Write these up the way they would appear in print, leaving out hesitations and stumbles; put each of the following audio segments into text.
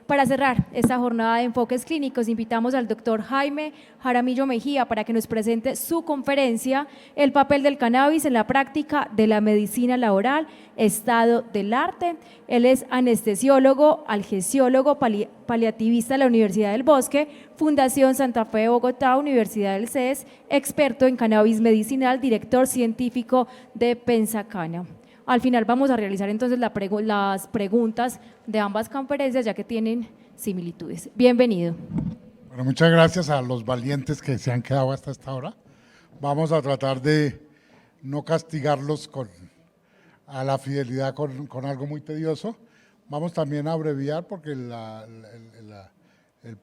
Para cerrar esta jornada de enfoques clínicos, invitamos al doctor Jaime Jaramillo Mejía para que nos presente su conferencia, El papel del cannabis en la práctica de la medicina laboral, estado del arte. Él es anestesiólogo, algesiólogo, paliativista de la Universidad del Bosque, Fundación Santa Fe de Bogotá, Universidad del CES, experto en cannabis medicinal, director científico de Pensacana. Al final vamos a realizar entonces las preguntas de ambas conferencias, ya que tienen similitudes. Bienvenido. Bueno, muchas gracias a los valientes que se han quedado hasta esta hora. Vamos a tratar de no castigarlos a la fidelidad con algo muy tedioso. Vamos también a abreviar porque el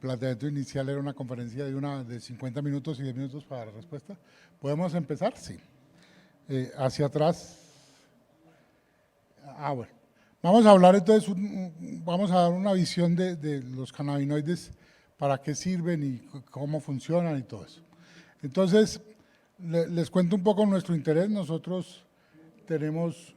planteamiento inicial era una conferencia de 50 minutos y 10 minutos para la respuesta. ¿Podemos empezar? Sí. Hacia atrás. Bueno. Vamos a hablar entonces, vamos a dar una visión de los cannabinoides, para qué sirven y cómo funcionan y todo eso. Entonces, les cuento un poco nuestro interés. Nosotros queremos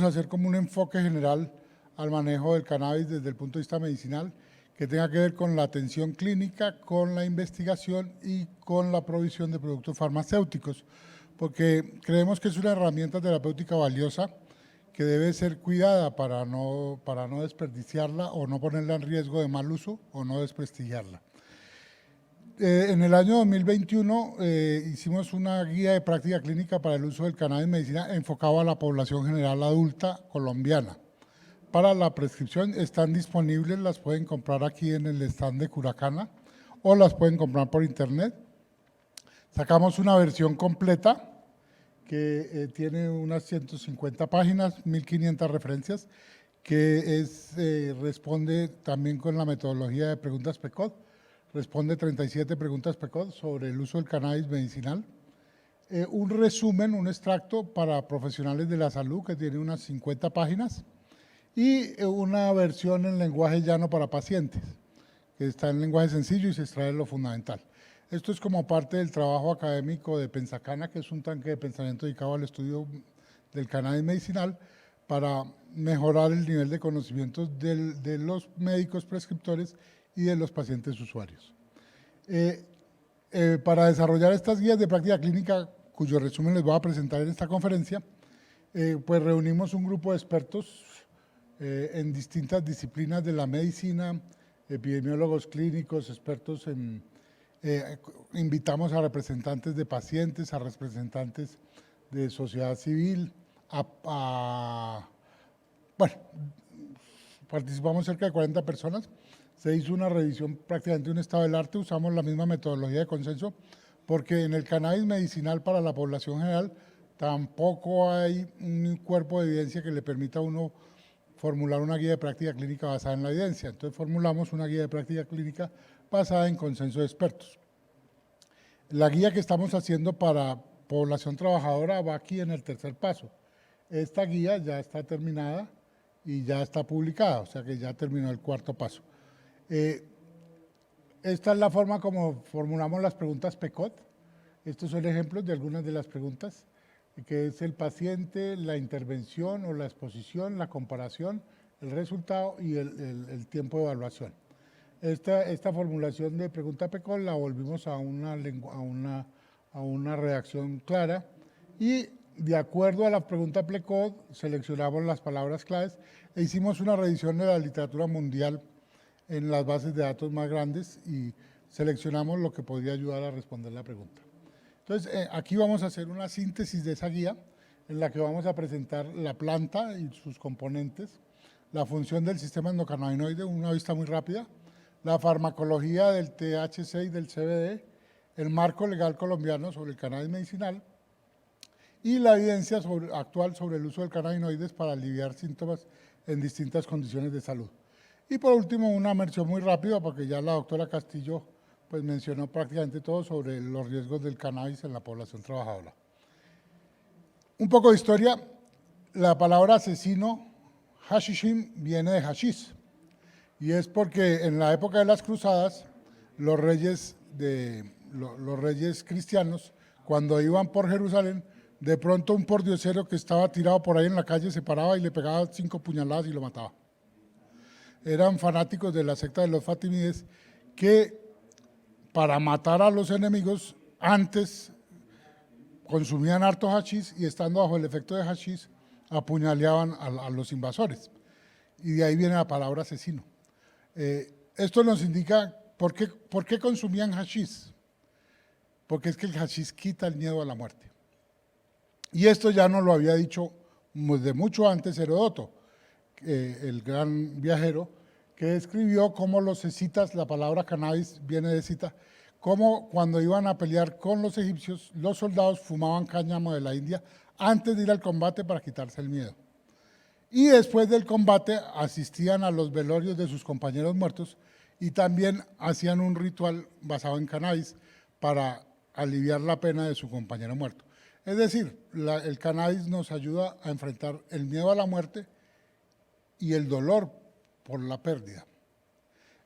hacer como un enfoque general al manejo del cannabis desde el punto de vista medicinal, que tenga que ver con la atención clínica, con la investigación y con la provisión de productos farmacéuticos, porque creemos que es una herramienta terapéutica valiosa que debe ser cuidada para no desperdiciarla o no ponerla en riesgo de mal uso o no desprestigiarla. En el año 2021 hicimos una guía de práctica clínica para el uso del cannabis en medicina enfocado a la población general adulta colombiana. Para la prescripción están disponibles, las pueden comprar aquí en el stand de Curacana o las pueden comprar por internet. Sacamos una versión completa que tiene unas 150 páginas, 1500 referencias, que responde también con la metodología de preguntas PECOD, responde 37 preguntas PECOD sobre el uso del cannabis medicinal, un resumen, un extracto para profesionales de la salud que tiene unas 50 páginas y una versión en lenguaje llano para pacientes, que está en lenguaje sencillo y se extrae lo fundamental. Esto es como parte del trabajo académico de Pensacana, que es un tanque de pensamiento dedicado al estudio del cannabis medicinal para mejorar el nivel de conocimientos de los médicos prescriptores y de los pacientes usuarios. Para desarrollar estas guías de práctica clínica, cuyo resumen les voy a presentar en esta conferencia, pues reunimos un grupo de expertos en distintas disciplinas de la medicina, epidemiólogos clínicos, expertos en invitamos a representantes de pacientes, a representantes de sociedad civil, bueno, participamos cerca de 40 personas, se hizo una revisión prácticamente de un estado del arte, usamos la misma metodología de consenso, porque en el cannabis medicinal para la población general tampoco hay un cuerpo de evidencia que le permita a uno formular una guía de práctica clínica basada en la evidencia. Entonces formulamos una guía de práctica clínica basada en consenso de expertos. La guía que estamos haciendo para población trabajadora va aquí en el tercer paso. Esta guía ya está terminada y ya está publicada, o sea que ya terminó el cuarto paso. Esta es la forma como formulamos las preguntas PECOD. Estos son ejemplos de algunas de las preguntas, que es el paciente, la intervención o la exposición, la comparación, el resultado y el tiempo de evaluación. Esta formulación de pregunta PECOD la volvimos a una redacción clara y de acuerdo a la pregunta PECOD seleccionamos las palabras claves e hicimos una revisión de la literatura mundial en las bases de datos más grandes y seleccionamos lo que podría ayudar a responder la pregunta. Entonces, aquí vamos a hacer una síntesis de esa guía en la que vamos a presentar la planta y sus componentes, la función del sistema endocannabinoide, una vista muy rápida, la farmacología del THC y del CBD, el marco legal colombiano sobre el cannabis medicinal y la evidencia actual sobre el uso del cannabinoides para aliviar síntomas en distintas condiciones de salud. Y por último, una mención muy rápida, porque ya la doctora Castillo pues, mencionó prácticamente todo sobre los riesgos del cannabis en la población trabajadora. Un poco de historia, la palabra asesino, hashishim, viene de hashish, y es porque en la época de las cruzadas, los reyes cristianos, cuando iban por Jerusalén, de pronto un pordiosero que estaba tirado por ahí en la calle se paraba y le pegaba 5 puñaladas y lo mataba. eran fanáticos de la secta de los Fatimides que para matar a los enemigos antes consumían harto hachís y estando bajo el efecto de hachís apuñaleaban a los invasores. Y de ahí viene la palabra asesino. Esto nos indica por qué consumían hachís. Porque es que el hachís quita el miedo a la muerte. Y esto ya nos lo había dicho de mucho antes Heródoto, el gran viajero, que escribió cómo los escitas, la palabra cannabis viene de cita, cómo cuando iban a pelear con los egipcios, los soldados fumaban cáñamo de la India antes de ir al combate para quitarse el miedo. Y después del combate asistían a los velorios de sus compañeros muertos y también hacían un ritual basado en cannabis para aliviar la pena de su compañero muerto. Es decir, el cannabis nos ayuda a enfrentar el miedo a la muerte y el dolor por la pérdida.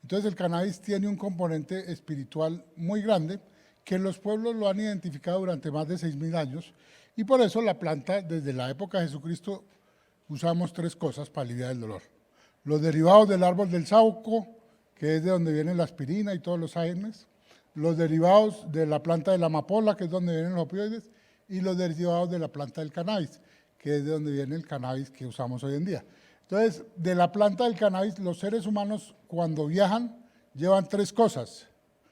Entonces el cannabis tiene un componente espiritual muy grande que los pueblos lo han identificado durante más de 6.000 años y por eso la planta desde la época de Jesucristo usamos 3 cosas para aliviar el dolor. Los derivados del árbol del saúco, que es de donde viene la aspirina y todos los AINES, los derivados de la planta de la amapola, que es donde vienen los opioides, y los derivados de la planta del cannabis, que es de donde viene el cannabis que usamos hoy en día. Entonces, de la planta del cannabis, los seres humanos cuando viajan llevan 3 cosas,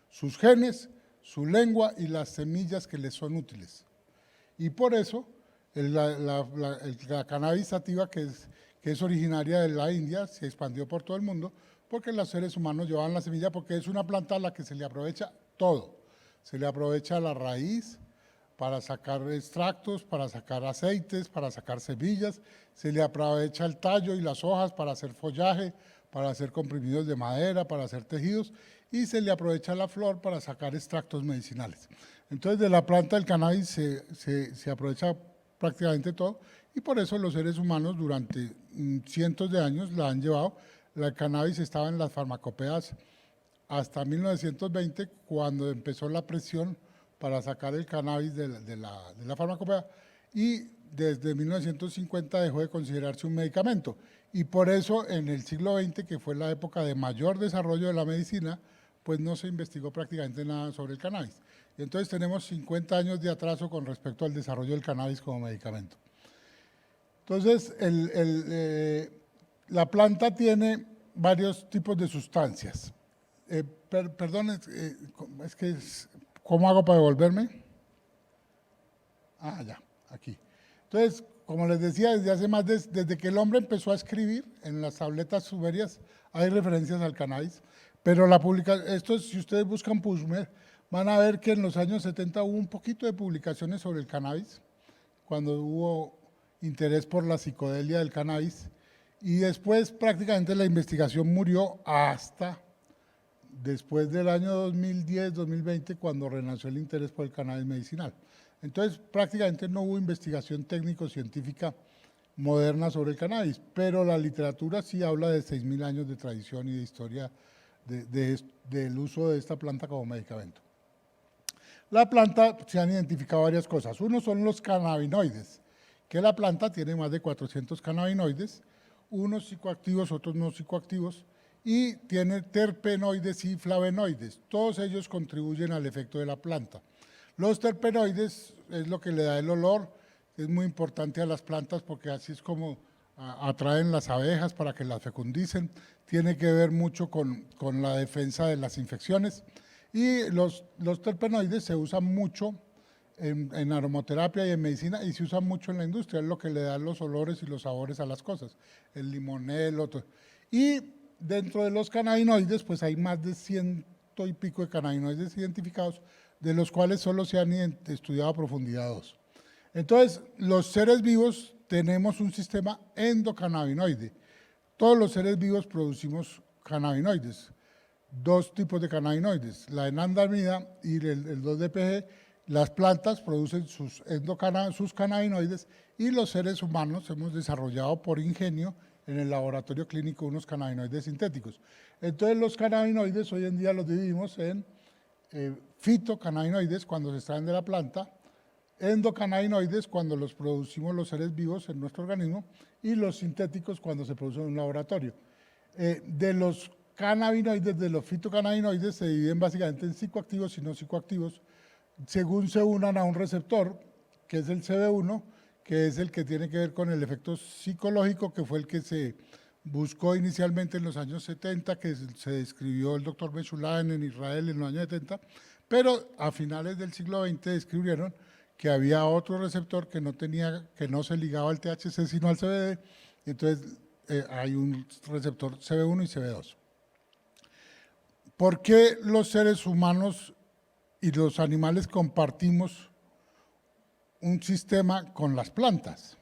sus genes, su lengua y las semillas que les son útiles. Y por eso, la cannabis sativa, que es originaria de la India, se expandió por todo el mundo, porque los seres humanos llevaban la semilla, porque es una planta a la que se le aprovecha todo. Se le aprovecha la raíz para sacar extractos, para sacar aceites, para sacar semillas, se le aprovecha el tallo y las hojas para hacer follaje, para hacer comprimidos de madera, para hacer tejidos, y se le aprovecha la flor para sacar extractos medicinales. Entonces, de la planta del cannabis se aprovecha prácticamente todo, y por eso los seres humanos durante cientos de años la han llevado. La cannabis estaba en las farmacopeas hasta 1920, cuando empezó la presión para sacar el cannabis de la farmacopea, y desde 1950 dejó de considerarse un medicamento. Y por eso en el siglo XX, que fue la época de mayor desarrollo de la medicina, pues no se investigó prácticamente nada sobre el cannabis. Y entonces tenemos 50 años de atraso con respecto al desarrollo del cannabis como medicamento. Entonces, la planta tiene varios tipos de sustancias. Perdón, es que ¿cómo hago para devolverme? Ah, ya, aquí. Entonces, como les decía, desde que el hombre empezó a escribir en las tabletas sumerias, hay referencias al cannabis, pero si ustedes buscan PubMed, van a ver que en los años 70 hubo un poquito de publicaciones sobre el cannabis, cuando hubo interés por la psicodelia del cannabis, y después prácticamente la investigación murió hasta después del año 2010-2020, cuando renació el interés por el cannabis medicinal. Entonces, prácticamente no hubo investigación técnico-científica moderna sobre el cannabis, pero la literatura sí habla de 6.000 años de tradición y de historia del uso de esta planta como medicamento. La planta se han identificado varias cosas. Uno son los cannabinoides, que la planta tiene más de 400 cannabinoides, unos psicoactivos, otros no psicoactivos, y tiene terpenoides y flavonoides. Todos ellos contribuyen al efecto de la planta. Los terpenoides es lo que le da el olor, es muy importante a las plantas porque así es como atraen las abejas para que las fecundicen. Tiene que ver mucho con la defensa de las infecciones. Y los terpenoides se usan mucho en aromaterapia y en medicina, y se usan mucho en la industria, es lo que le da los olores y los sabores a las cosas, el limonel, otro. Y dentro de los cannabinoides, pues hay más de 100 y pico de cannabinoides identificados, de los cuales solo se han estudiado a profundidad 2. Entonces, los seres vivos tenemos un sistema endocannabinoide. Todos los seres vivos producimos cannabinoides, 2 tipos de cannabinoides, la enantiamida y el 2-DPG. Las plantas producen sus cannabinoides y los seres humanos hemos desarrollado por ingenio en el laboratorio clínico unos cannabinoides sintéticos. Entonces los cannabinoides hoy en día los dividimos en fitocannabinoides cuando se extraen de la planta, endocannabinoides cuando los producimos los seres vivos en nuestro organismo y los sintéticos cuando se producen en un laboratorio. De los cannabinoides, de los fitocannabinoides, se dividen básicamente en psicoactivos y no psicoactivos, según se unan a un receptor, que es el CB1, que es el que tiene que ver con el efecto psicológico, que fue el que se buscó inicialmente en los años 70, que se describió el doctor Mechulain en Israel en los años 70, pero a finales del siglo XX descubrieron que había otro receptor que no se ligaba al THC sino al CBD, entonces hay un receptor CB1 y CB2. ¿Por qué los seres humanos y los animales compartimos un sistema con las plantas?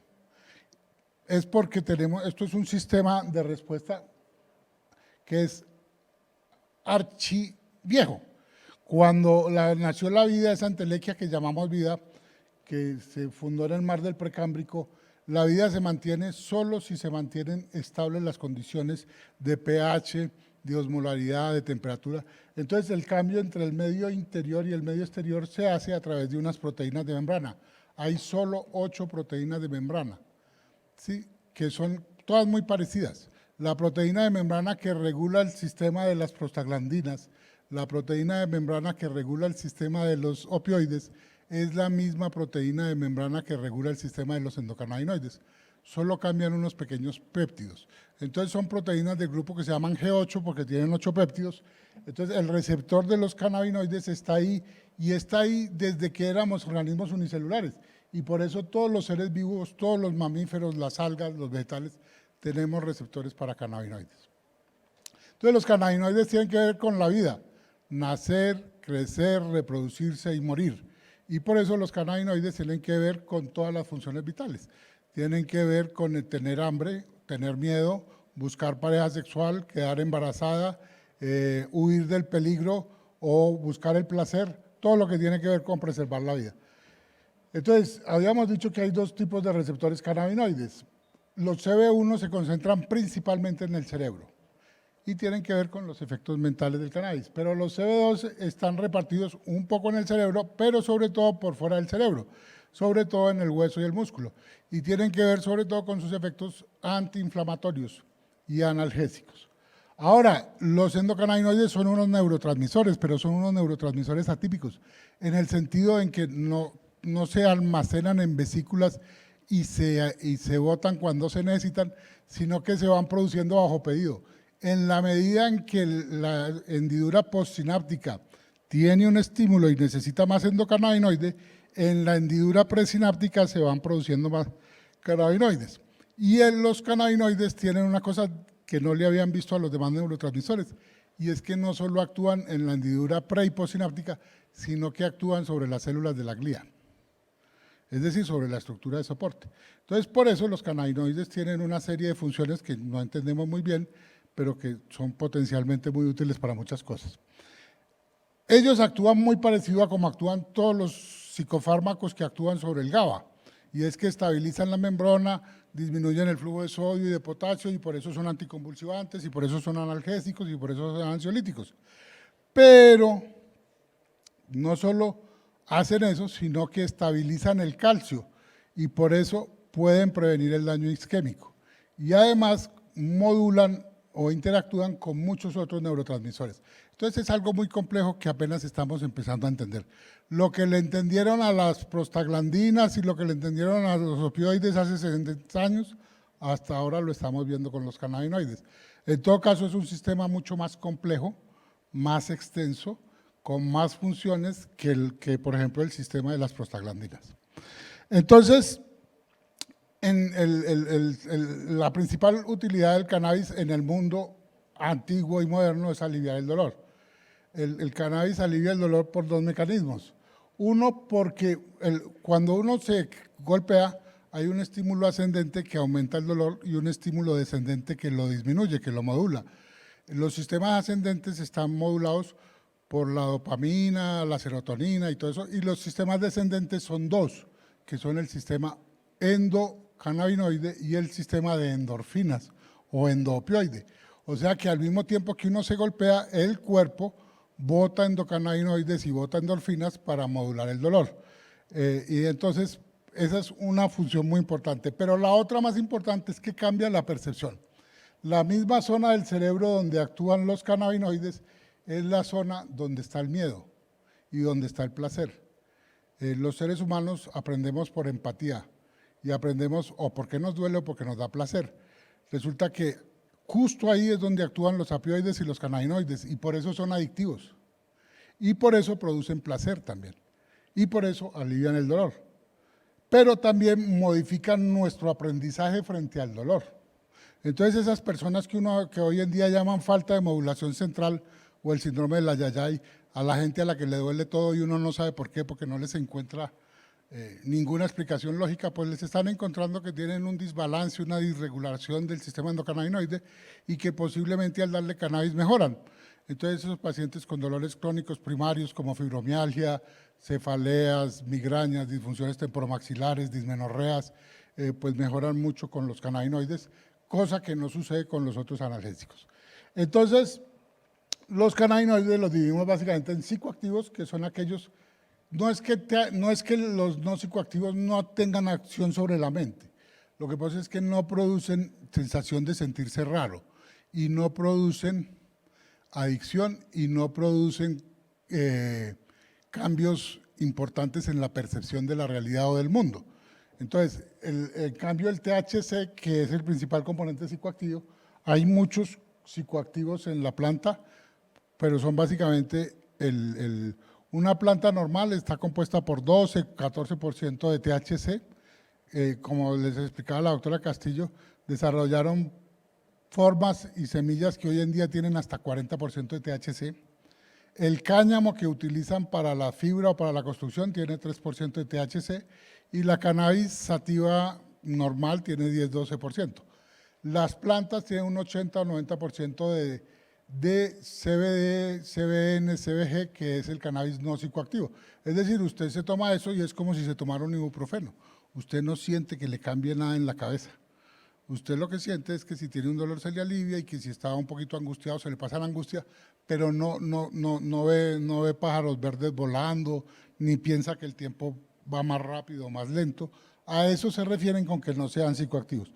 Es porque esto es un sistema de respuesta que es archiviejo. Cuando nació la vida, esa entelequia que llamamos vida, que se fundó en el mar del Precámbrico, la vida se mantiene solo si se mantienen estables las condiciones de pH, de osmolaridad, de temperatura. Entonces el cambio entre el medio interior y el medio exterior se hace a través de unas proteínas de membrana. Hay solo 8 proteínas de membrana, ¿sí?, que son todas muy parecidas. La proteína de membrana que regula el sistema de las prostaglandinas, la proteína de membrana que regula el sistema de los opioides, es la misma proteína de membrana que regula el sistema de los endocannabinoides. Solo cambian unos pequeños péptidos. Entonces son proteínas del grupo que se llaman G8 porque tienen 8 péptidos. Entonces el receptor de los cannabinoides está ahí y está ahí desde que éramos organismos unicelulares. Y por eso todos los seres vivos, todos los mamíferos, las algas, los vegetales, tenemos receptores para cannabinoides. Entonces los cannabinoides tienen que ver con la vida, nacer, crecer, reproducirse y morir. Y por eso los cannabinoides tienen que ver con todas las funciones vitales. Tienen que ver con el tener hambre, tener miedo, buscar pareja sexual, quedar embarazada, huir del peligro o buscar el placer, todo lo que tiene que ver con preservar la vida. Entonces, habíamos dicho que hay 2 tipos de receptores cannabinoides. Los CB1 se concentran principalmente en el cerebro y tienen que ver con los efectos mentales del cannabis, pero los CB2 están repartidos un poco en el cerebro, pero sobre todo por fuera del cerebro, sobre todo en el hueso y el músculo, y tienen que ver sobre todo con sus efectos antiinflamatorios y analgésicos. Ahora, los endocannabinoides son unos neurotransmisores, pero son unos neurotransmisores atípicos, en el sentido en que no se almacenan en vesículas y se botan cuando se necesitan, sino que se van produciendo bajo pedido. En la medida en que la hendidura postsináptica tiene un estímulo y necesita más endocannabinoide, en la hendidura presináptica se van produciendo más cannabinoides. Y los cannabinoides tienen una cosa que no le habían visto a los demás neurotransmisores, y es que no solo actúan en la hendidura pre y postsináptica, sino que actúan sobre las células de la glía, es decir, sobre la estructura de soporte. Entonces, por eso los cannabinoides tienen una serie de funciones que no entendemos muy bien, pero que son potencialmente muy útiles para muchas cosas. Ellos actúan muy parecido a como actúan todos los psicofármacos que actúan sobre el GABA, y es que estabilizan la membrana, disminuyen el flujo de sodio y de potasio, y por eso son anticonvulsivantes, y por eso son analgésicos, y por eso son ansiolíticos. Pero no solo hacen eso, sino que estabilizan el calcio, y por eso pueden prevenir el daño isquémico. Y además modulan o interactúan con muchos otros neurotransmisores. Entonces es algo muy complejo que apenas estamos empezando a entender. Lo que le entendieron a las prostaglandinas y lo que le entendieron a los opioides hace 60 años, hasta ahora lo estamos viendo con los cannabinoides. En todo caso es un sistema mucho más complejo, más extenso, con más funciones que por ejemplo, el sistema de las prostaglandinas. Entonces, la principal utilidad del cannabis en el mundo antiguo y moderno es aliviar el dolor. El cannabis alivia el dolor por 2 mecanismos. Uno, porque cuando uno se golpea, hay un estímulo ascendente que aumenta el dolor y un estímulo descendente que lo disminuye, que lo modula. Los sistemas ascendentes están modulados por la dopamina, la serotonina y todo eso, y los sistemas descendentes son 2, que son el sistema endocannabinoide y el sistema de endorfinas o endoopioide. O sea que al mismo tiempo que uno se golpea, el cuerpo bota endocannabinoides y bota endorfinas para modular el dolor. Y entonces esa es una función muy importante. Pero la otra más importante es que cambia la percepción. La misma zona del cerebro donde actúan los cannabinoides es la zona donde está el miedo y donde está el placer. Los seres humanos aprendemos por empatía y aprendemos o porque nos duele o porque nos da placer. Resulta que justo ahí es donde actúan los opioides y los cannabinoides y por eso son adictivos. Y por eso producen placer también. Y por eso alivian el dolor. Pero también modifican nuestro aprendizaje frente al dolor. Entonces esas personas que hoy en día llaman falta de modulación central o el síndrome de la Yayay, a la gente a la que le duele todo y uno no sabe por qué, porque no les encuentra ninguna explicación lógica, pues les están encontrando que tienen un desbalance, una disregulación del sistema endocannabinoide y que posiblemente al darle cannabis mejoran. Entonces esos pacientes con dolores crónicos primarios como fibromialgia, cefaleas, migrañas, disfunciones temporomaxilares, dismenorreas, pues mejoran mucho con los cannabinoides, cosa que no sucede con los otros analgésicos. Entonces, los cannabinoides los dividimos básicamente en psicoactivos, que son aquellos, no es que los no psicoactivos no tengan acción sobre la mente, lo que pasa es que no producen sensación de sentirse raro y no producen adicción y no producen cambios importantes en la percepción de la realidad o del mundo. Entonces, en cambio el THC, que es el principal componente psicoactivo, hay muchos psicoactivos en la planta, pero son básicamente una planta normal está compuesta por 12, 14% de THC. Como les explicaba la doctora Castillo, desarrollaron formas y semillas que hoy en día tienen hasta 40% de THC. El cáñamo que utilizan para la fibra o para la construcción tiene 3% de THC y la cannabis sativa normal tiene 10-12%. Las plantas tienen un 80 o 90% de CBD, CBN, CBG, que es el cannabis no psicoactivo. Es decir, usted se toma eso y es como si se tomara un ibuprofeno. Usted no siente que le cambie nada en la cabeza. Usted lo que siente es que si tiene un dolor se le alivia y que si estaba un poquito angustiado se le pasa la angustia, pero no ve pájaros verdes volando, ni piensa que el tiempo va más rápido o más lento. A eso se refieren con que no sean psicoactivos.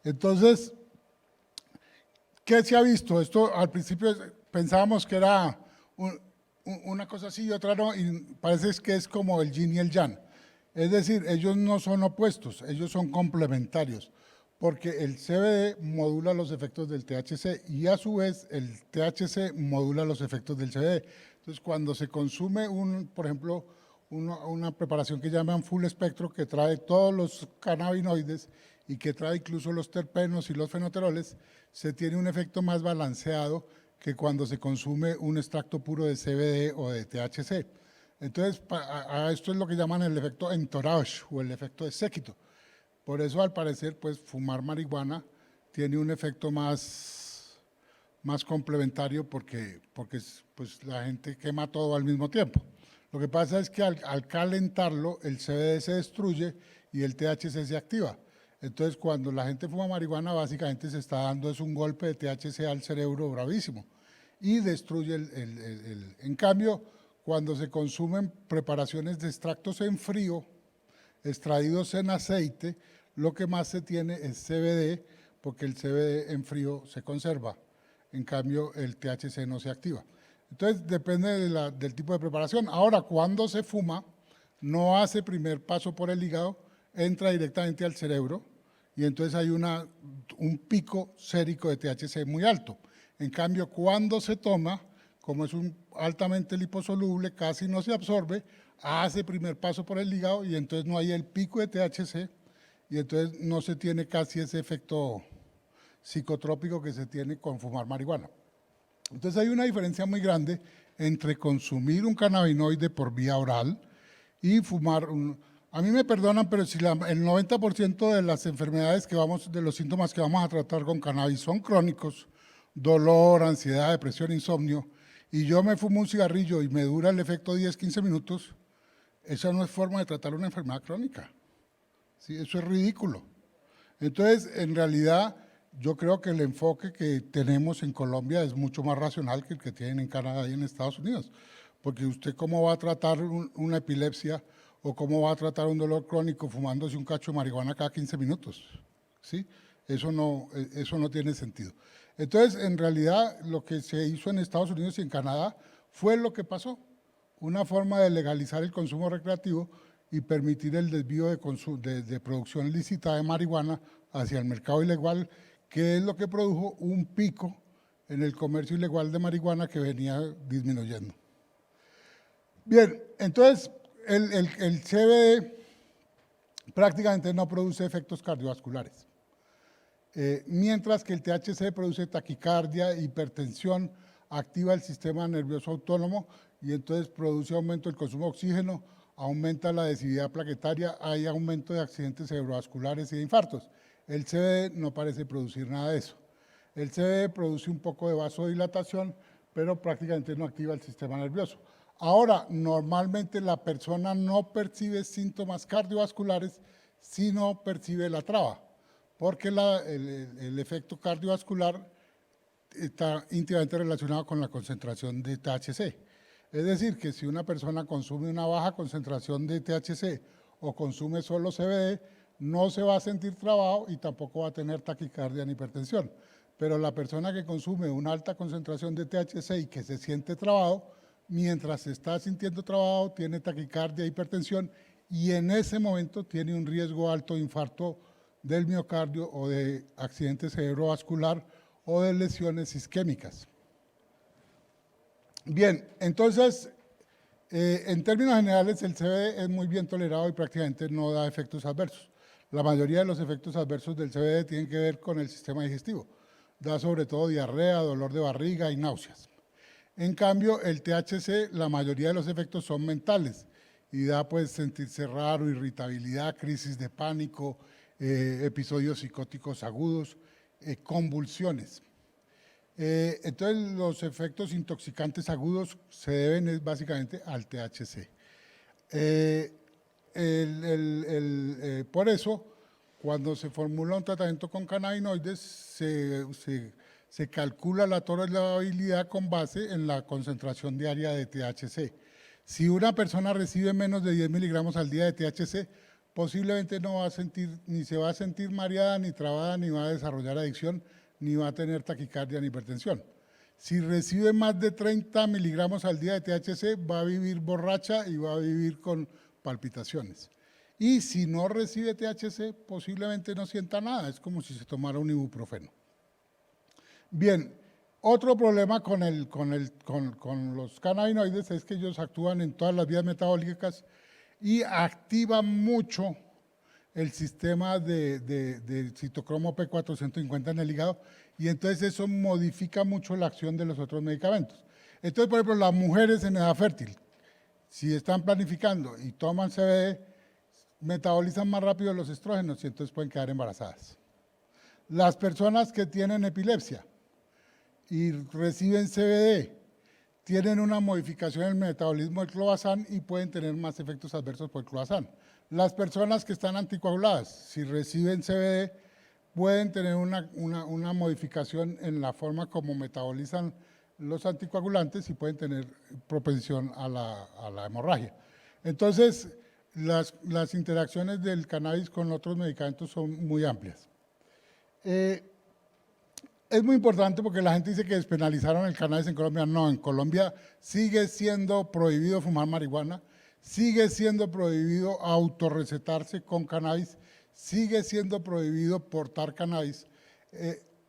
Entonces, ¿qué se ha visto? Esto al principio pensábamos que era una cosa así y otra no, y parece que es como el yin y el yang. Es decir, ellos no son opuestos, ellos son complementarios, porque el CBD modula los efectos del THC y a su vez el THC modula los efectos del CBD. Entonces, cuando se consume, por ejemplo, una preparación que llaman full espectro, que trae todos los cannabinoides y que trae incluso los terpenos y los fenoteroles, se tiene un efecto más balanceado que cuando se consume un extracto puro de CBD o de THC. Entonces, a esto es lo que llaman el efecto entourage o el efecto de séquito. Por eso, al parecer, pues fumar marihuana tiene un efecto más complementario porque pues, la gente quema todo al mismo tiempo. Lo que pasa es que al calentarlo, el CBD se destruye y el THC se activa. Entonces, cuando la gente fuma marihuana, básicamente se está dando es un golpe de THC al cerebro bravísimo y destruye En cambio, cuando se consumen preparaciones de extractos en frío, extraídos en aceite, lo que más se tiene es CBD, porque el CBD en frío se conserva. En cambio, el THC no se activa. Entonces, depende del tipo de preparación. Ahora, cuando se fuma, no hace primer paso por el hígado, entra directamente al cerebro y entonces hay un pico sérico de THC muy alto. En cambio, cuando se toma, como es altamente liposoluble, casi no se absorbe, hace primer paso por el hígado y entonces no hay el pico de THC y entonces no se tiene casi ese efecto psicotrópico que se tiene con fumar marihuana. Entonces hay una diferencia muy grande entre consumir un cannabinoide por vía oral y fumar A mí me perdonan, pero si el 90% de las enfermedades de los síntomas que vamos a tratar con cannabis son crónicos, dolor, ansiedad, depresión, insomnio, y yo me fumo un cigarrillo y me dura el efecto 10, 15 minutos, esa no es forma de tratar una enfermedad crónica. ¿Sí? Eso es ridículo. Entonces, en realidad, yo creo que el enfoque que tenemos en Colombia es mucho más racional que el que tienen en Canadá y en Estados Unidos, porque usted cómo va a tratar una epilepsia o cómo va a tratar un dolor crónico fumándose un cacho de marihuana cada 15 minutos, ¿sí? Eso no tiene sentido. Entonces, en realidad, lo que se hizo en Estados Unidos y en Canadá fue lo que pasó, una forma de legalizar el consumo recreativo y permitir el desvío de producción ilícita de marihuana hacia el mercado ilegal, que es lo que produjo un pico en el comercio ilegal de marihuana que venía disminuyendo. Bien, entonces el CBD prácticamente no produce efectos cardiovasculares, mientras que el THC produce taquicardia, hipertensión, activa el sistema nervioso autónomo y entonces produce aumento del consumo de oxígeno, aumenta la densidad plaquetaria, hay aumento de accidentes cerebrovasculares y de infartos. El CBD no parece producir nada de eso. El CBD produce un poco de vasodilatación, pero prácticamente no activa el sistema nervioso. Ahora, normalmente la persona no percibe síntomas cardiovasculares, sino percibe la traba, porque el efecto cardiovascular está íntimamente relacionado con la concentración de THC. Es decir, que si una persona consume una baja concentración de THC o consume solo CBD, no se va a sentir trabado y tampoco va a tener taquicardia ni hipertensión. Pero la persona que consume una alta concentración de THC y que se siente trabado, mientras se está sintiendo trabado, tiene taquicardia, hipertensión y en ese momento tiene un riesgo alto de infarto del miocardio o de accidente cerebrovascular o de lesiones isquémicas. Bien, entonces, en términos generales, el CBD es muy bien tolerado y prácticamente no da efectos adversos. La mayoría de los efectos adversos del CBD tienen que ver con el sistema digestivo. Da sobre todo diarrea, dolor de barriga y náuseas. En cambio, el THC, la mayoría de los efectos son mentales y da pues sentirse raro, irritabilidad, crisis de pánico, episodios psicóticos agudos, convulsiones. Entonces, los efectos intoxicantes agudos se deben básicamente al THC. Por eso, cuando se formula un tratamiento con cannabinoides, se calcula la tolerabilidad con base en la concentración diaria de THC. Si una persona recibe menos de 10 miligramos al día de THC, posiblemente no va a sentir, ni se va a sentir mareada, ni trabada, ni va a desarrollar adicción, ni va a tener taquicardia ni hipertensión. Si recibe más de 30 miligramos al día de THC, va a vivir borracha y va a vivir con palpitaciones. Y si no recibe THC, posiblemente no sienta nada, es como si se tomara un ibuprofeno. Bien, otro problema con los cannabinoides es que ellos actúan en todas las vías metabólicas y activan mucho el sistema de citocromo P450 en el hígado y entonces eso modifica mucho la acción de los otros medicamentos. Entonces, por ejemplo, las mujeres en edad fértil, si están planificando y toman CBD, metabolizan más rápido los estrógenos y entonces pueden quedar embarazadas. Las personas que tienen epilepsia y reciben CBD tienen una modificación en el metabolismo del clobazán y pueden tener más efectos adversos por el clobazán. Las personas que están anticoaguladas, si reciben CBD, pueden tener una modificación en la forma como metabolizan los anticoagulantes y pueden tener propensión a la hemorragia. Entonces, las interacciones del cannabis con otros medicamentos son muy amplias. Es muy importante porque la gente dice que despenalizaron el cannabis en Colombia. No, en Colombia sigue siendo prohibido fumar marihuana, sigue siendo prohibido autorrecetarse con cannabis, sigue siendo prohibido portar cannabis.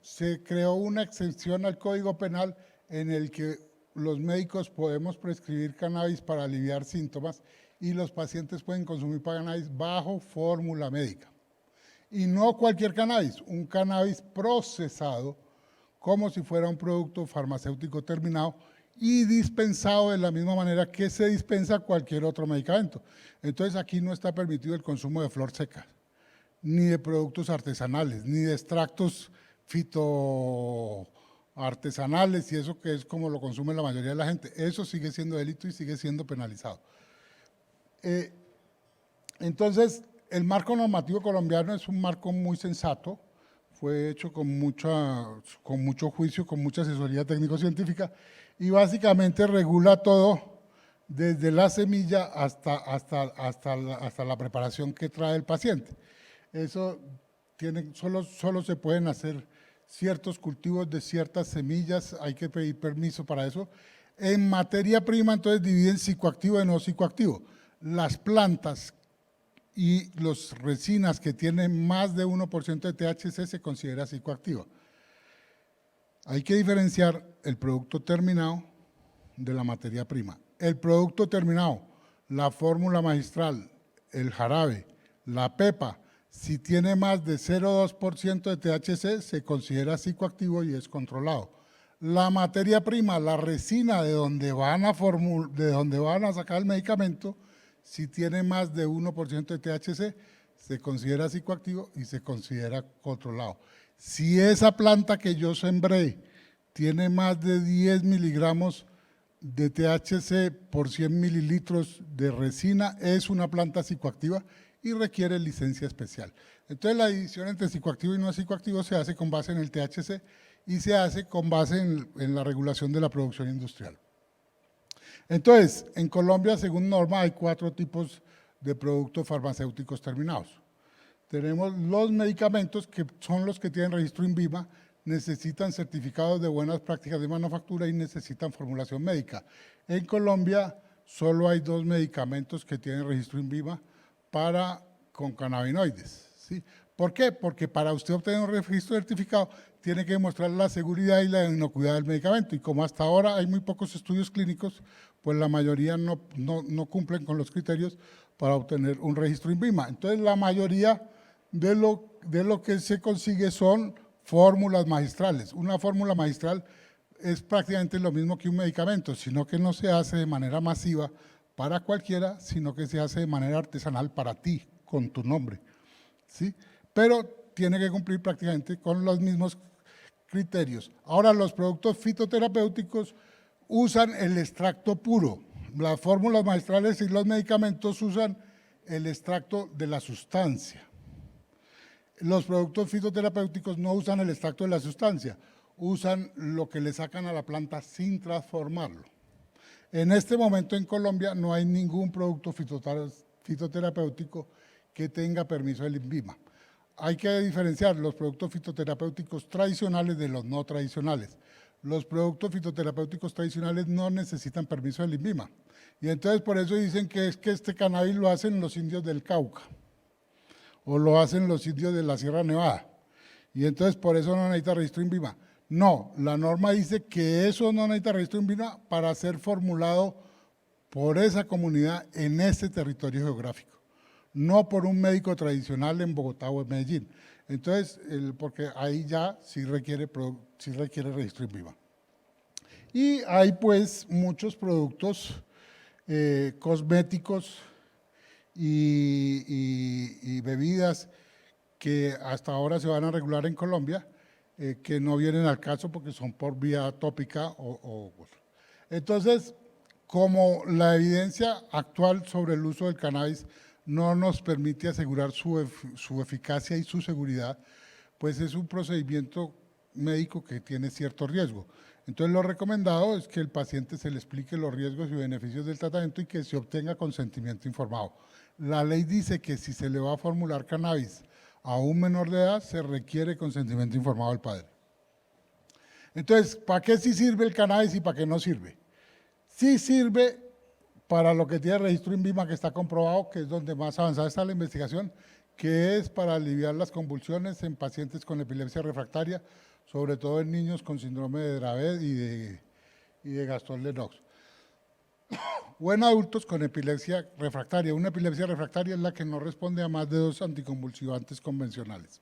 Se creó una excepción al Código Penal en el que los médicos podemos prescribir cannabis para aliviar síntomas y los pacientes pueden consumir cannabis bajo fórmula médica. Y no cualquier cannabis, un cannabis procesado como si fuera un producto farmacéutico terminado y dispensado de la misma manera que se dispensa cualquier otro medicamento. Entonces aquí no está permitido el consumo de flor seca, ni de productos artesanales, ni de extractos fitoartesanales y eso que es como lo consume la mayoría de la gente. Eso sigue siendo delito y sigue siendo penalizado. Entonces, el marco normativo colombiano es un marco muy sensato, fue hecho con mucho juicio, con mucha asesoría técnico-científica y básicamente regula todo desde la semilla hasta la preparación que trae el paciente. Eso solo se pueden hacer ciertos cultivos de ciertas semillas, hay que pedir permiso para eso. En materia prima, entonces dividen psicoactivo y no psicoactivo. Las plantas y las resinas que tienen más de 1% de THC se considera psicoactiva. Hay que diferenciar el producto terminado de la materia prima. El producto terminado, la fórmula magistral, el jarabe, la pepa, si tiene más de 0,2% de THC, se considera psicoactivo y es controlado. La materia prima, la resina de donde van a sacar el medicamento, si tiene más de 1% de THC, se considera psicoactivo y se considera controlado. Si esa planta que yo sembré tiene más de 10 miligramos de THC por 100 mililitros de resina, es una planta psicoactiva y requiere licencia especial. Entonces la división entre psicoactivo y no psicoactivo se hace con base en el THC y se hace con base en la regulación de la producción industrial. Entonces, en Colombia, según norma, hay 4 tipos de productos farmacéuticos terminados. Tenemos los medicamentos, que son los que tienen registro INVIMA, necesitan certificados de buenas prácticas de manufactura y necesitan formulación médica. En Colombia solo hay 2 medicamentos que tienen registro INVIMA con cannabinoides, ¿sí? ¿Por qué? Porque para usted obtener un registro certificado tiene que demostrar la seguridad y la inocuidad del medicamento, y como hasta ahora hay muy pocos estudios clínicos, pues la mayoría no cumplen con los criterios para obtener un registro INVIMA. Entonces la mayoría de lo que se consigue son fórmulas magistrales. Una fórmula magistral es prácticamente lo mismo que un medicamento, sino que no se hace de manera masiva para cualquiera, sino que se hace de manera artesanal para ti, con tu nombre, ¿sí? Pero tiene que cumplir prácticamente con los mismos criterios. Ahora, los productos fitoterapéuticos usan el extracto puro. Las fórmulas magistrales y los medicamentos usan el extracto de la sustancia. Los productos fitoterapéuticos no usan el extracto de la sustancia, usan lo que le sacan a la planta sin transformarlo. En este momento en Colombia no hay ningún producto fitoterapéutico que tenga permiso del INVIMA. Hay que diferenciar los productos fitoterapéuticos tradicionales de los no tradicionales. Los productos fitoterapéuticos tradicionales no necesitan permiso del INVIMA. Y entonces por eso dicen que es que este cannabis lo hacen los indios del Cauca o lo hacen los indios de la Sierra Nevada. Y entonces por eso no necesita registro INVIMA. No, la norma dice que eso no necesita registro INVIMA para ser formulado por esa comunidad en ese territorio geográfico, no por un médico tradicional en Bogotá o en Medellín. Entonces, porque ahí ya sí requiere registro INVIMA. Y hay pues muchos productos cosméticos y bebidas que hasta ahora se van a regular en Colombia, que no vienen al caso porque son por vía tópica Entonces, como la evidencia actual sobre el uso del cannabis no nos permite asegurar su eficacia y su seguridad, pues es un procedimiento médico que tiene cierto riesgo. Entonces lo recomendado es que el paciente se le explique los riesgos y beneficios del tratamiento y que se obtenga consentimiento informado. La ley dice que si se le va a formular cannabis a un menor de edad, se requiere consentimiento informado del padre. Entonces, ¿para qué sí sirve el cannabis y para qué no sirve? Sí sirve para lo que tiene registro INVIMA, que está comprobado, que es donde más avanzada está la investigación, que es para aliviar las convulsiones en pacientes con epilepsia refractaria, sobre todo en niños con síndrome de Dravet y de Gastón-Lennox. O en adultos con epilepsia refractaria. Una epilepsia refractaria es la que no responde a más de 2 anticonvulsivantes convencionales.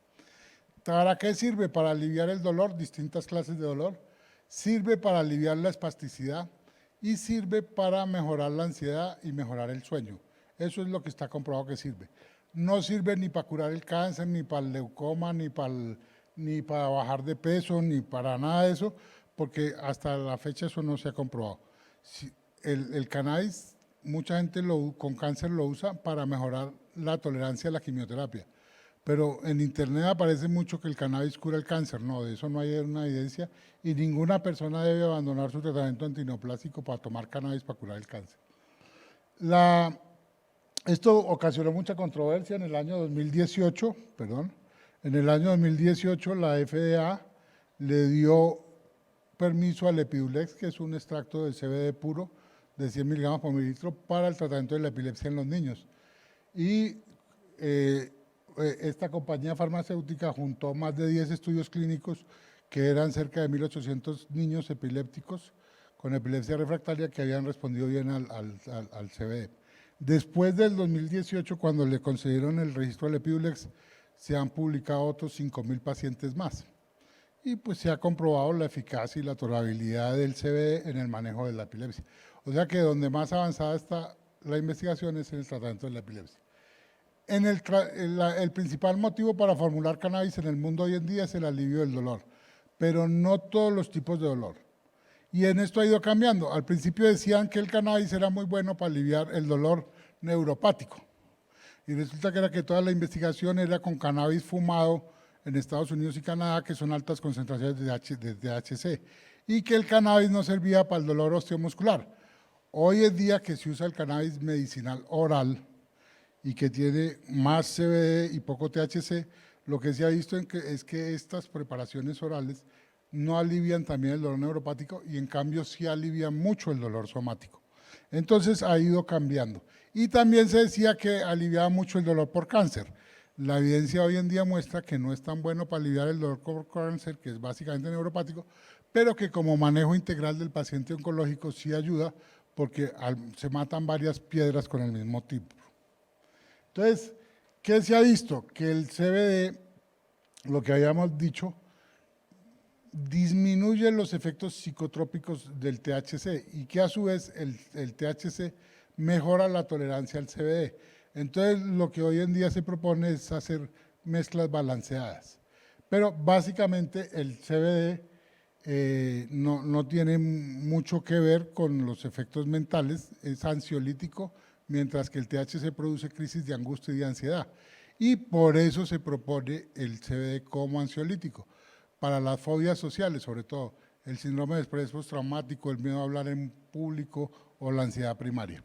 ¿Para qué sirve? Para aliviar el dolor, distintas clases de dolor. Sirve para aliviar la espasticidad y sirve para mejorar la ansiedad y mejorar el sueño. Eso es lo que está comprobado que sirve. No sirve ni para curar el cáncer, ni para el leucoma, ni para bajar de peso, ni para nada de eso, porque hasta la fecha eso no se ha comprobado. El cannabis, mucha gente con cáncer lo usa para mejorar la tolerancia a la quimioterapia, pero en internet aparece mucho que el cannabis cura el cáncer. No, de eso no hay una evidencia y ninguna persona debe abandonar su tratamiento antineoplásico para tomar cannabis para curar el cáncer. Esto ocasionó mucha controversia en el año 2018, En el año 2018 la FDA le dio permiso al Epidulex, que es un extracto de CBD puro de 100 miligramos por mililitro para el tratamiento de la epilepsia en los niños. Y esta compañía farmacéutica juntó más de 10 estudios clínicos que eran cerca de 1.800 niños epilépticos con epilepsia refractaria que habían respondido bien al CBD. Después del 2018, cuando le concedieron el registro al Epidulex, se han publicado otros 5.000 pacientes más. Y pues se ha comprobado la eficacia y la tolerabilidad del CBD en el manejo de la epilepsia. O sea que donde más avanzada está la investigación es en el tratamiento de la epilepsia. El principal motivo para formular cannabis en el mundo hoy en día es el alivio del dolor, pero no todos los tipos de dolor. Y en esto ha ido cambiando. Al principio decían que el cannabis era muy bueno para aliviar el dolor neuropático. Y resulta que era que toda la investigación era con cannabis fumado en Estados Unidos y Canadá, que son altas concentraciones de THC, y que el cannabis no servía para el dolor osteomuscular. Hoy en día que se usa el cannabis medicinal oral y que tiene más CBD y poco THC, lo que se ha visto es que estas preparaciones orales no alivian también el dolor neuropático y en cambio sí alivian mucho el dolor somático. Entonces ha ido cambiando. Y también se decía que aliviaba mucho el dolor por cáncer. La evidencia hoy en día muestra que no es tan bueno para aliviar el dolor por cáncer, que es básicamente neuropático, pero que como manejo integral del paciente oncológico sí ayuda porque se matan varias piedras con el mismo tipo. Entonces, ¿qué se ha visto? Que el CBD, lo que habíamos dicho, disminuye los efectos psicotrópicos del THC y que a su vez el THC mejora la tolerancia al CBD. Entonces, lo que hoy en día se propone es hacer mezclas balanceadas. Pero básicamente el CBD no tiene mucho que ver con los efectos mentales, es ansiolítico, mientras que el THC produce crisis de angustia y de ansiedad. Y por eso se propone el CBD como ansiolítico, para las fobias sociales, sobre todo el síndrome de estrés postraumático, el miedo a hablar en público o la ansiedad primaria.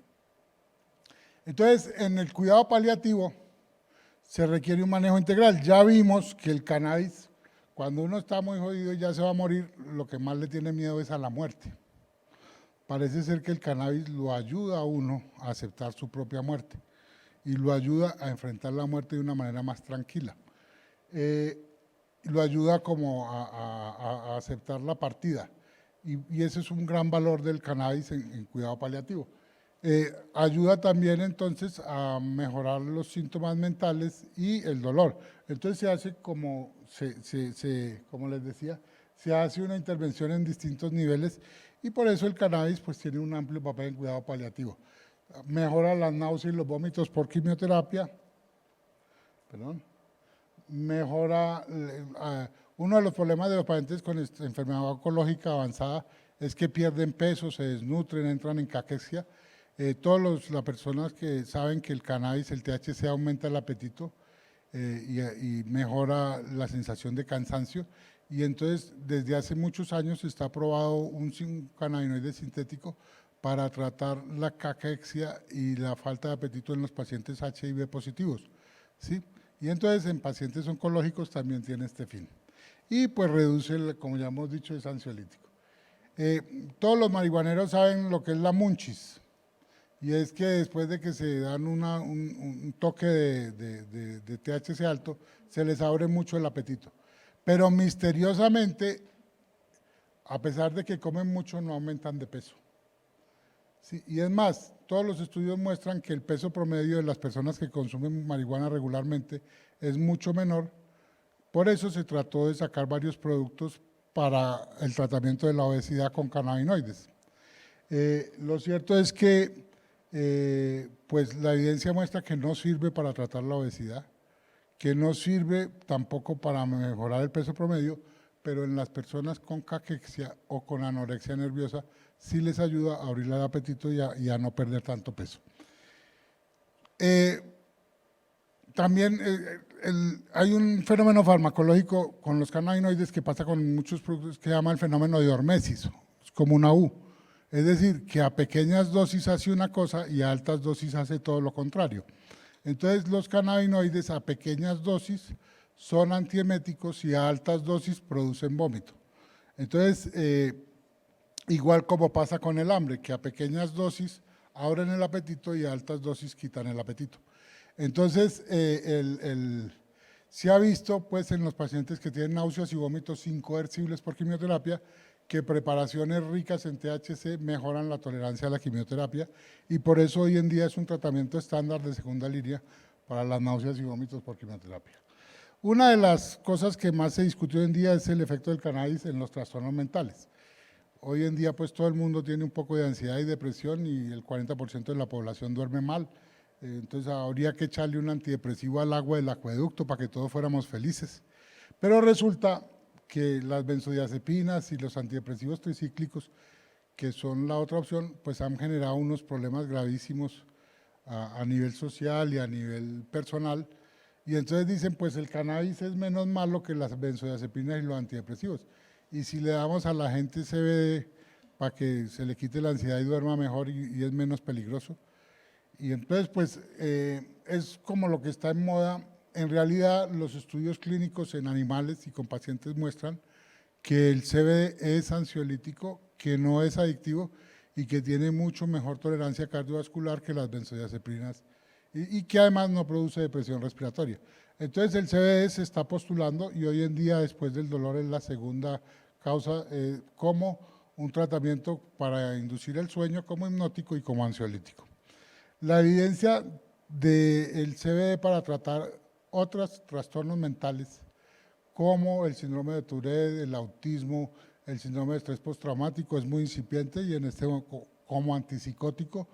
Entonces, en el cuidado paliativo se requiere un manejo integral. Ya vimos que el cannabis, cuando uno está muy jodido y ya se va a morir, lo que más le tiene miedo es a la muerte. Parece ser que el cannabis lo ayuda a uno a aceptar su propia muerte y lo ayuda a enfrentar la muerte de una manera más tranquila. Lo ayuda como a aceptar la partida y ese es un gran valor del cannabis en cuidado paliativo. Ayuda también entonces a mejorar los síntomas mentales y el dolor. Entonces se hace como les decía, se hace una intervención en distintos niveles y por eso el cannabis pues tiene un amplio papel en cuidado paliativo. Mejora las náuseas y los vómitos por quimioterapia, mejora, uno de los problemas de los pacientes con enfermedad oncológica avanzada es que pierden peso, se desnutren, entran en caquexia. Todas las personas que saben que el cannabis, el THC aumenta el apetito y mejora la sensación de cansancio y entonces desde hace muchos años está aprobado un cannabinoide sintético para tratar la caquexia y la falta de apetito en los pacientes HIV positivos, ¿sí? Y entonces en pacientes oncológicos también tiene este fin. Y pues reduce, como ya hemos dicho, es ansiolítico. Todos los marihuaneros saben lo que es la munchis, y es que después de que se dan un toque de THC alto, se les abre mucho el apetito. Pero misteriosamente, a pesar de que comen mucho, no aumentan de peso. Sí, y es más, todos los estudios muestran que el peso promedio de las personas que consumen marihuana regularmente es mucho menor. Por eso se trató de sacar varios productos para el tratamiento de la obesidad con cannabinoides. Lo cierto es que pues la evidencia muestra que no sirve para tratar la obesidad, que no sirve tampoco para mejorar el peso promedio, pero en las personas con caquexia o con anorexia nerviosa sí les ayuda a abrir el apetito y a no perder tanto peso. También hay un fenómeno farmacológico con los cannabinoides que pasa con muchos productos que se llama el fenómeno de hormesis, es como una U. Es decir, que a pequeñas dosis hace una cosa y a altas dosis hace todo lo contrario. Entonces, los cannabinoides a pequeñas dosis son antieméticos y a altas dosis producen vómito. Entonces, igual como pasa con el hambre, que a pequeñas dosis abren el apetito y a altas dosis quitan el apetito. Entonces, se ha visto pues, en los pacientes que tienen náuseas y vómitos incoercibles por quimioterapia que preparaciones ricas en THC mejoran la tolerancia a la quimioterapia y por eso hoy en día es un tratamiento estándar de segunda línea para las náuseas y vómitos por quimioterapia. Una de las cosas que más se discutió hoy en día es el efecto del cannabis en los trastornos mentales. Hoy en día pues todo el mundo tiene un poco de ansiedad y depresión y el 40% de la población duerme mal. Entonces habría que echarle un antidepresivo al agua del acueducto para que todos fuéramos felices. Pero resulta que las benzodiazepinas y los antidepresivos tricíclicos, que son la otra opción, pues han generado unos problemas gravísimos a nivel social y a nivel personal. Y entonces dicen, pues el cannabis es menos malo que las benzodiazepinas y los antidepresivos. Y si le damos a la gente CBD para que se le quite la ansiedad y duerma mejor y es menos peligroso. Y entonces, pues, es como lo que está en moda. En realidad, los estudios clínicos en animales y con pacientes muestran que el CBD es ansiolítico, que no es adictivo y que tiene mucho mejor tolerancia cardiovascular que las benzodiazepinas y que además no produce depresión respiratoria. Entonces, el CBD se está postulando y hoy en día, después del dolor, es la segunda causa como un tratamiento para inducir el sueño, como hipnótico y como ansiolítico. La evidencia del CBD para tratar otros trastornos mentales, como el síndrome de Tourette, el autismo, el síndrome de estrés postraumático, es muy incipiente y en como antipsicótico,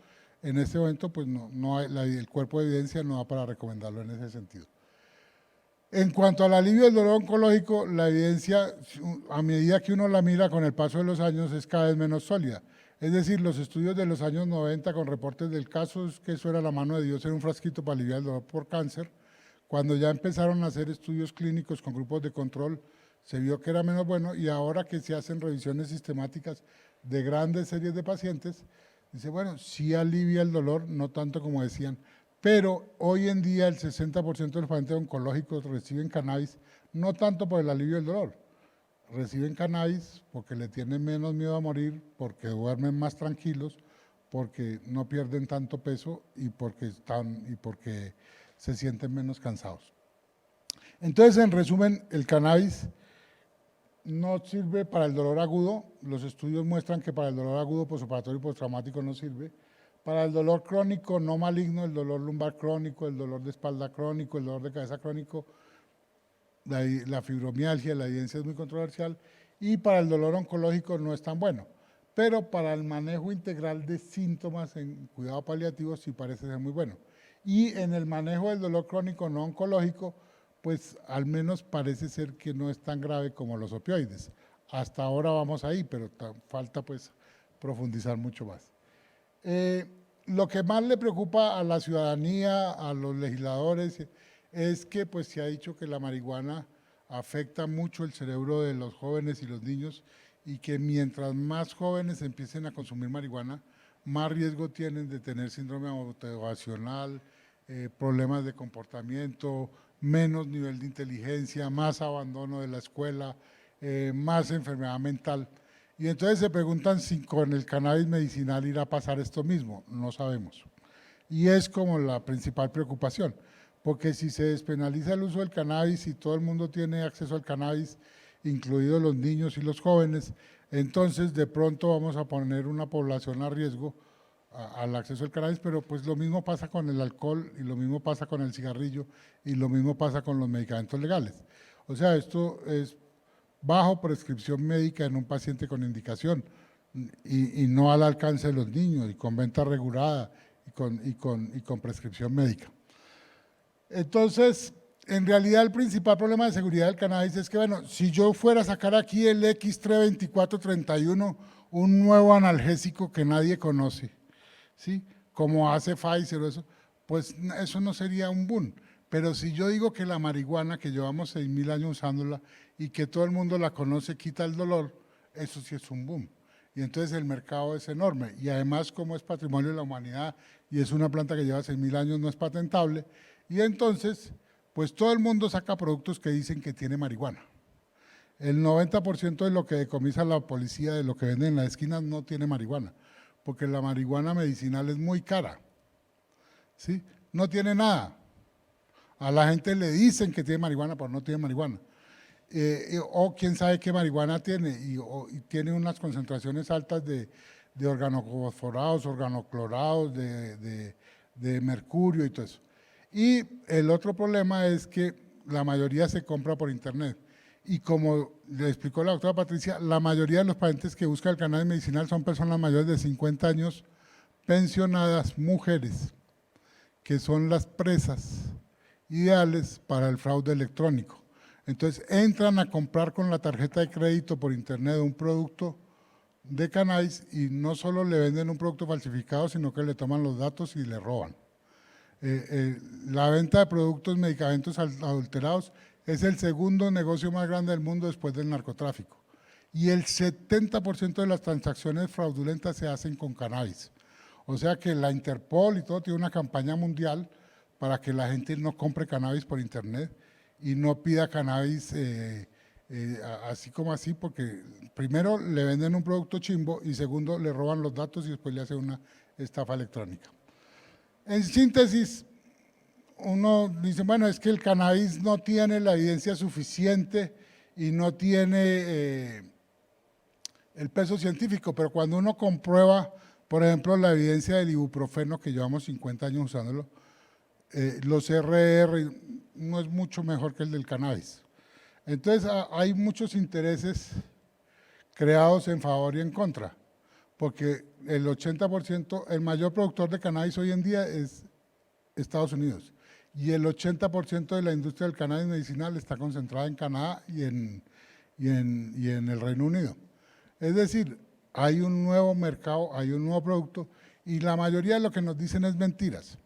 en este momento pues no hay, el cuerpo de evidencia no da para recomendarlo en ese sentido. En cuanto al alivio del dolor oncológico, la evidencia, a medida que uno la mira con el paso de los años, es cada vez menos sólida. Es decir, los estudios de los años 90 con reportes del caso, es que eso era la mano de Dios en un frasquito para aliviar el dolor por cáncer. Cuando ya empezaron a hacer estudios clínicos con grupos de control, se vio que era menos bueno y ahora que se hacen revisiones sistemáticas de grandes series de pacientes, dice, bueno, sí alivia el dolor, no tanto como decían, pero hoy en día el 60% de los pacientes oncológicos reciben cannabis, no tanto por el alivio del dolor, reciben cannabis porque le tienen menos miedo a morir, porque duermen más tranquilos, porque no pierden tanto peso y porque se sienten menos cansados. Entonces, en resumen, el cannabis no sirve para el dolor agudo, los estudios muestran que para el dolor agudo, postoperatorio y postraumático no sirve. Para el dolor crónico no maligno, el dolor lumbar crónico, el dolor de espalda crónico, el dolor de cabeza crónico, la fibromialgia, la evidencia es muy controversial, y para el dolor oncológico no es tan bueno. Pero para el manejo integral de síntomas en cuidado paliativo sí parece ser muy bueno. Y en el manejo del dolor crónico no oncológico, pues al menos parece ser que no es tan grave como los opioides. Hasta ahora vamos ahí, pero falta pues profundizar mucho más. Lo que más le preocupa a la ciudadanía, a los legisladores, es que pues se ha dicho que la marihuana afecta mucho el cerebro de los jóvenes y los niños y que mientras más jóvenes empiecen a consumir marihuana, más riesgo tienen de tener síndrome motivacional, problemas de comportamiento, menos nivel de inteligencia, más abandono de la escuela, más enfermedad mental. Y entonces se preguntan si con el cannabis medicinal irá a pasar esto mismo, no sabemos. Y es como la principal preocupación, porque si se despenaliza el uso del cannabis y todo el mundo tiene acceso al cannabis, incluidos los niños y los jóvenes, entonces de pronto vamos a poner una población a riesgo al acceso al cannabis, pero pues lo mismo pasa con el alcohol y lo mismo pasa con el cigarrillo y lo mismo pasa con los medicamentos legales. O sea, esto es bajo prescripción médica en un paciente con indicación y no al alcance de los niños y con venta regulada y con prescripción médica. Entonces, en realidad el principal problema de seguridad del cannabis es que, bueno, si yo fuera a sacar aquí el X32431, un nuevo analgésico que nadie conoce, ¿sí? Como hace Pfizer o eso, pues eso no sería un boom. Pero si yo digo que la marihuana, que llevamos 6.000 años usándola y que todo el mundo la conoce, quita el dolor, eso sí es un boom. Y entonces el mercado es enorme. Y además, como es patrimonio de la humanidad y es una planta que lleva 6.000 años, no es patentable. Y entonces, pues todo el mundo saca productos que dicen que tiene marihuana. El 90% de lo que decomisa la policía, de lo que venden en las esquinas, no tiene marihuana, porque la marihuana medicinal es muy cara, ¿sí? No tiene nada. A la gente le dicen que tiene marihuana, pero no tiene marihuana. O quién sabe qué marihuana tiene, y tiene unas concentraciones altas de organofosforados, organoclorados, de mercurio y todo eso. Y el otro problema es que la mayoría se compra por internet. Y como le explicó la doctora Patricia, la mayoría de los pacientes que buscan el cannabis medicinal son personas mayores de 50 años, pensionadas, mujeres, que son las presas ideales para el fraude electrónico. Entonces entran a comprar con la tarjeta de crédito por internet un producto de cannabis y no solo le venden un producto falsificado, sino que le toman los datos y le roban. La venta de productos, medicamentos adulterados es el segundo negocio más grande del mundo después del narcotráfico. Y el 70% de las transacciones fraudulentas se hacen con cannabis. O sea que la Interpol y todo tiene una campaña mundial para que la gente no compre cannabis por internet y no pida cannabis así como así, porque primero le venden un producto chimbo y segundo le roban los datos y después le hacen una estafa electrónica. En síntesis, uno dice, bueno, es que el cannabis no tiene la evidencia suficiente y no tiene el peso científico, pero cuando uno comprueba, por ejemplo, la evidencia del ibuprofeno, que llevamos 50 años usándolo, los RR no es mucho mejor que el del cannabis. Entonces, hay muchos intereses creados en favor y en contra, porque el 80%, el mayor productor de cannabis hoy en día es Estados Unidos, y el 80% de la industria del cannabis medicinal está concentrada en Canadá y en el Reino Unido. Es decir, hay un nuevo mercado, hay un nuevo producto, y la mayoría de lo que nos dicen es mentiras.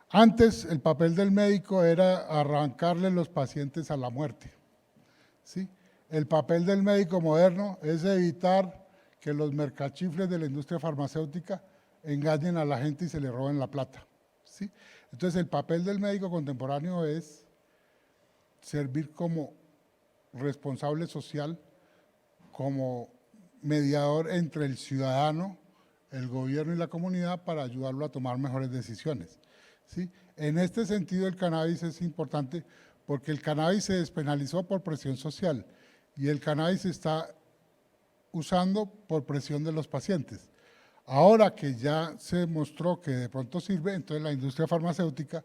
Antes, el papel del médico era arrancarle los pacientes a la muerte, ¿sí? El papel del médico moderno es evitar que los mercachifles de la industria farmacéutica engañen a la gente y se le roben la plata, ¿sí? Entonces, el papel del médico contemporáneo es servir como responsable social, como mediador entre el ciudadano, el gobierno y la comunidad para ayudarlo a tomar mejores decisiones, ¿sí? En este sentido, el cannabis es importante porque el cannabis se despenalizó por presión social y el cannabis se está usando por presión de los pacientes. Ahora que ya se mostró que de pronto sirve, entonces la industria farmacéutica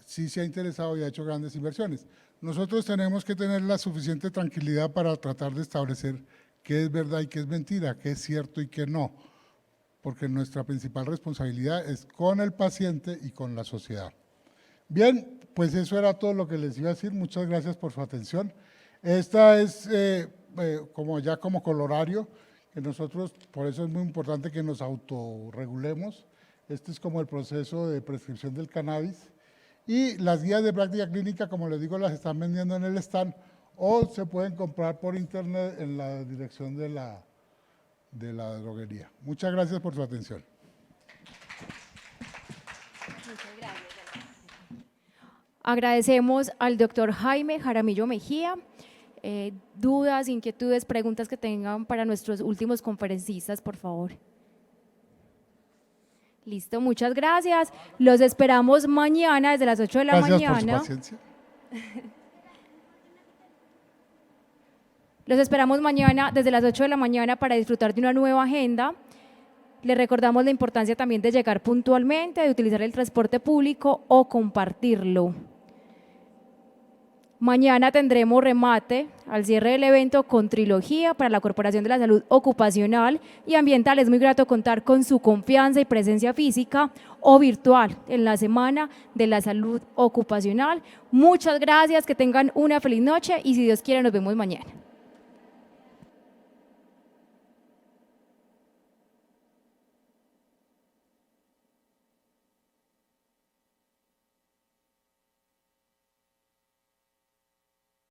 sí se ha interesado y ha hecho grandes inversiones. Nosotros tenemos que tener la suficiente tranquilidad para tratar de establecer qué es verdad y qué es mentira, qué es cierto y qué no, porque nuestra principal responsabilidad es con el paciente y con la sociedad. Bien, pues eso era todo lo que les iba a decir. Muchas gracias por su atención. Esta es como colorario, que nosotros, por eso es muy importante que nos autorregulemos. Este es como el proceso de prescripción del cannabis. Y las guías de práctica clínica, como les digo, las están vendiendo en el stand o se pueden comprar por internet en la dirección de la droguería. Muchas gracias por su atención. Agradecemos al doctor Jaime Jaramillo Mejía. Dudas, inquietudes, preguntas que tengan para nuestros últimos conferencistas, por favor. Listo, muchas gracias. Los esperamos mañana desde las 8 de la mañana. Gracias por su paciencia. Los esperamos mañana desde las 8 de la mañana para disfrutar de una nueva agenda. Les recordamos la importancia también de llegar puntualmente, de utilizar el transporte público o compartirlo. Mañana tendremos remate al cierre del evento con trilogía para la Corporación de la Salud Ocupacional y Ambiental. Es muy grato contar con su confianza y presencia física o virtual en la Semana de la Salud Ocupacional. Muchas gracias, que tengan una feliz noche y si Dios quiere nos vemos mañana.